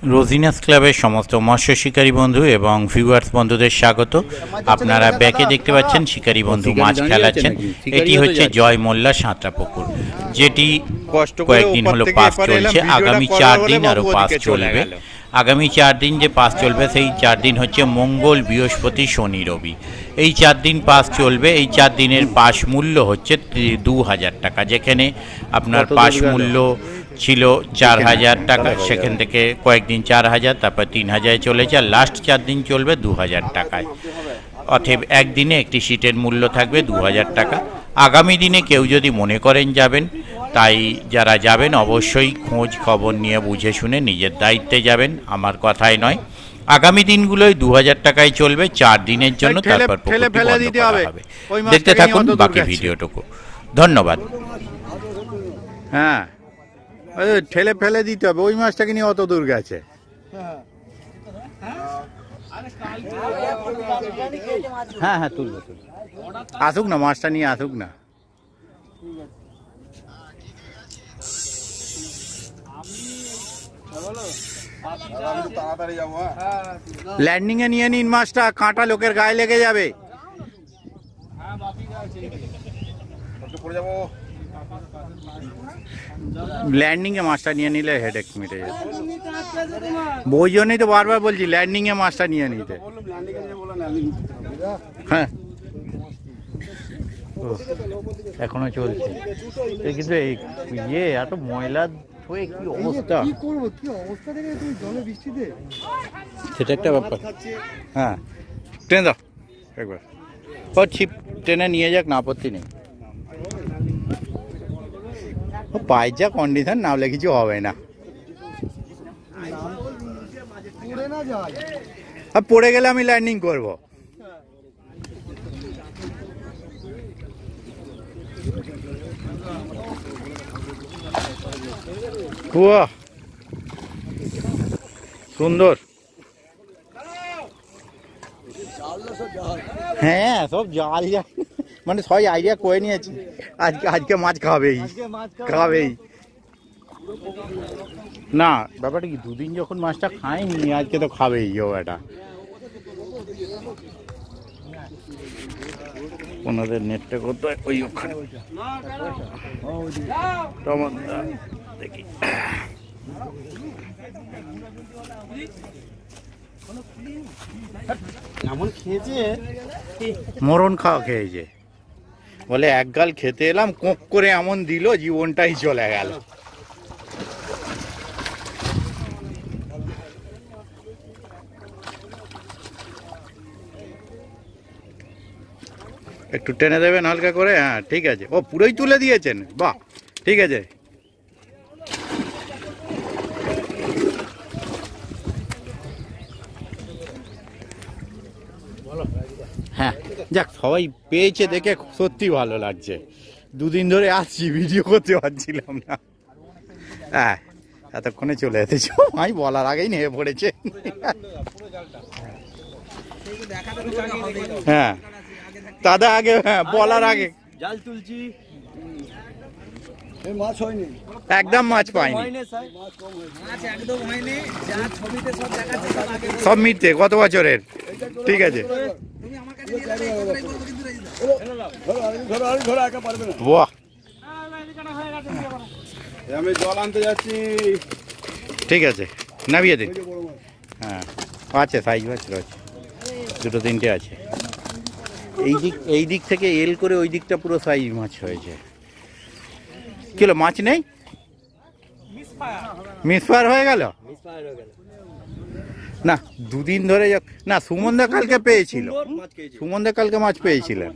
রোজিনাস ক্লাবের সমস্ত মৎস্য শিকারী বন্ধু এবং ভিউয়ার্স বন্ধুদের স্বাগত। আপনারা ব্যাকে দেখতে পাচ্ছেন শিকারী বন্ধু মাছ খেলাচ্ছেন। এটি হচ্ছে জয় মোল্লা সাঁতরা পুকুর, যেটি কয়েকদিন হলো পাস চলছে। আগামী 4 দিন আরও পাস চলবে। আগামী 4 দিন যে পাস চলবে সেই 4 দিন হচ্ছে মঙ্গল, বৃহস্পতি, শনি, রবি। এই 4 দিন পাস চলবে। এই 4 দিনের পাস মূল্য হচ্ছে 2000 টাকা। যেখানে আপনার পাস মূল্য ছিল 4000 টাকা, সেখান থেকে কয়েকদিন 4000, তারপর 3000 চলেছে, আর লাস্ট 4 দিন চলবে 2000 টাকায়। অতএব একদিনে একটি সিটের মূল্য থাকবে 2000 টাকা। আগামী দিনে কেউ যদি মনে করেন যাবেন, তাই যারা যাবেন অবশ্যই খোঁজ খবর নিয়ে বুঝে শুনে নিজের দায়িত্বে যাবেন, আমার কথাই নয়। আগামী দিনগুলোই 2000 টাকায় চলবে 4 দিনের জন্য, তারপর দিতে হবে। দেখতে থাকুন বাকি ভিডিওটুকু। ধন্যবাদ। হ্যাঁ, ঠেলে ফেলে দিতে হবে। ওই মাছটাকে নিয়ে অত দূর গেছে। হ্যাঁ হ্যাঁ, তুলবো। আসুক না, মাছটা নিয়ে আসুক না। ল্যান্ডিং এ নিয়ে নিন মাছটা, কাঁটা লোকের গায়ে লেগে যাবে। ল্যান্ডিং এ মাছটা নিয়ে নিলে হেডেক মিটে যাবে। ওই জন্যই তো বারবার বলছি ল্যান্ডিং এ মাছটা নিয়ে নিতে। হ্যাঁ, এখনো চলছে কিন্তু এত ময়লা হয়ে কি অবস্থা, সেটা একটা ব্যাপার। হ্যাঁ, ট্রেন দাও একবার, ছিপ ট্রেনে নিয়ে যাক, না আপত্তি নেই। পায়ের যা কন্ডিশন, নামলে কিছু হবে না। পড়ে গেলে আমি ল্যান্ডিং করবো। সুন্দর। হ্যাঁ, সব জাল মানে সবাই আইডিয়া করে নিয়েছি আজকে মাছ খাবেই। না, ব্যাপারটা কি, দুদিন যখন মাছটা খাইনি, আজকে তো খাবেই ও এটা। ওনাদের নেটটা করতে হয় ওই ওখানে। দেখি মরণ খাওয়া খেয়েছে বলে, এক গাল খেতে এলাম, কোঁক করে এমন দিল, জীবনটাই চলে গেল। একটু টেনে দেবেন হালকা করে। হ্যাঁ, ঠিক আছে। ও পুরোই তুলে দিয়েছেন, বাহ, ঠিক আছে। হ্যাঁ, যাক, সবাই পেয়েছে দেখে সত্যি ভালো লাগছে। দুদিন ধরে আসছি, ভিডিও করতে পারছিলাম না। হ্যাঁ, এতক্ষণে চলে এসেছ, আমি বলার আগেই নেমে পড়েছে। হ্যাঁ দাদা, আগে বলার আগে জাল তুলছি, একদম মাছ পাইনি, সব মিথ্যে গত বছরের। ঠিক আছে, আমি জল আনতে যাচ্ছি। ঠিক আছে, নামিয়ে দিন। হ্যাঁ, আছে সাইজ মাছ রয়েছে, 2-3টে আছে। এই দিক থেকে এল করে ওই দিকটা পুরো সাইজ মাছ হয়েছে। কিলো মাছ নেই, মিসফায়ার হয়ে গেল না। দুদিন ধরে না, সুমনদা কালকে পেয়েছিল, সুমনদা কালকে মাছ পেয়েছিলেন।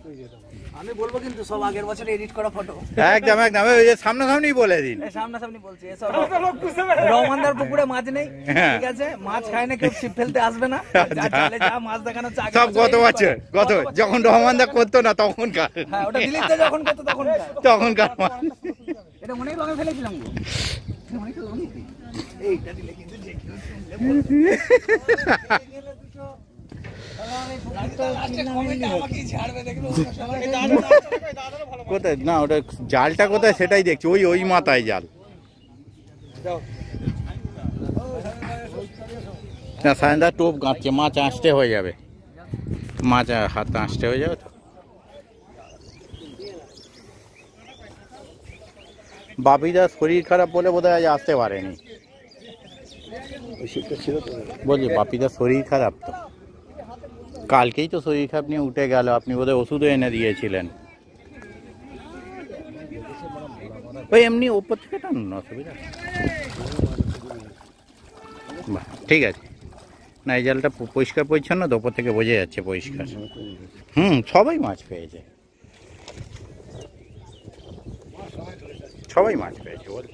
আমি বলবো কিন্তু সব আগের বছর এডিট করা ফটো। একদম ওই যে সামনাসামনি বলে দিন। সামনাসামনি বলছি, এসব রহমানদার পুকুরে মাছ নেই, ঠিক আছে? মাছ খায় না কেউ, ছিপ ফেলতে আসবে না, যা মাছ দেখানো সব গত বছর, যখন রহমানদা করতো না তখনকার। হ্যাঁ, ওটা দিল্লিতে যখন করতো তখনকার মাছ। এটা মনেই লঙে ফেলেছিলাম গো, মনেই তো লঙে। এইটা দিলে কিন্তু কোথায় না, ওটা জালটা কোথায় সেটাই দেখছি। ওই মাথায় জাল। না সায়নদা টোপ গাঁচ্ছে, মাছ আঁচটে হয়ে যাবে, মাছ হাত আঁচটে হয়ে যাবে তো। বাপিদার শরীর খারাপ বলে বোধহয় আজ আসতে পারেনি, বলছি বাপিদার শরীর খারাপ তো, কালকেই তো শরীর খারাপ নিয়ে উঠে গেল, আপনি বোধহয় ওষুধও এনে দিয়েছিলেন। ওই এমনি ওপর থেকে টানুন, অসুবিধা বাহ ঠিক আছে। না এই জালটা পরিষ্কার পরিচ্ছন্ন তো, ওপর থেকে বোঝা যাচ্ছে পরিষ্কার। সবাই মাছ পেয়েছে, সবাই মাছ পেয়েছে বল।